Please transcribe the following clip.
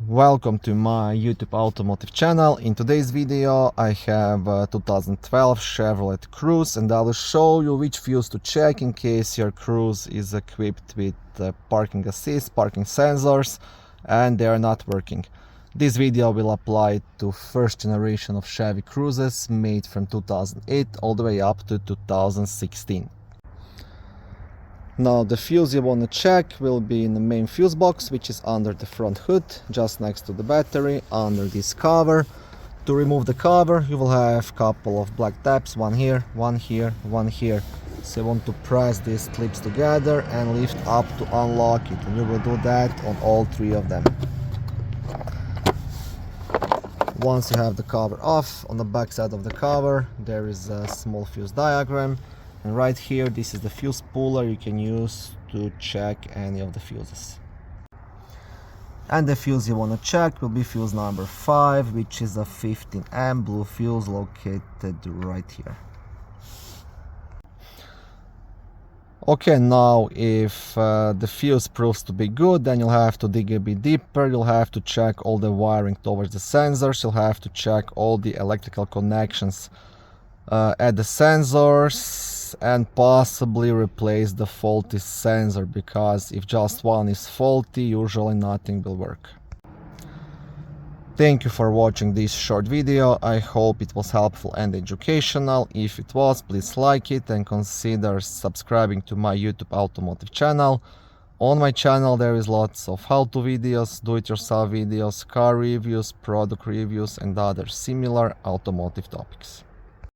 Welcome to my YouTube automotive channel. In today's video I have a 2012 Chevrolet Cruze and I will show you which fuse to check in case your Cruze is equipped with parking assist, parking sensors, and they are not working. This video will apply to first generation of Chevy Cruzes made from 2008 all the way up to 2016. Now the fuse you want to check will be in the main fuse box, which is under the front hood, just next to the battery, under this cover. To remove the cover you will have a couple of black tabs, one here, one here, one here. So you want to press these clips together and lift up to unlock it, and you will do that on all three of them. Once you have the cover off, on the back side of the cover there is a small fuse diagram. And right here, this is the fuse puller you can use to check any of the fuses. And the fuse you want to check will be fuse number 5, which is a 15 amp blue fuse located right here. Okay, now if the fuse proves to be good, then you'll have to dig a bit deeper. You'll have to check all the wiring towards the sensors. You'll have to check all the electrical connections at the sensors, and possibly replace the faulty sensor, because if just one is faulty, usually nothing will work. Thank you for watching this short video. I hope it was helpful and educational. If it was, please like it and consider subscribing to my YouTube automotive channel. On my channel there is lots of how-to videos, do-it-yourself videos, car reviews, product reviews and other similar automotive topics.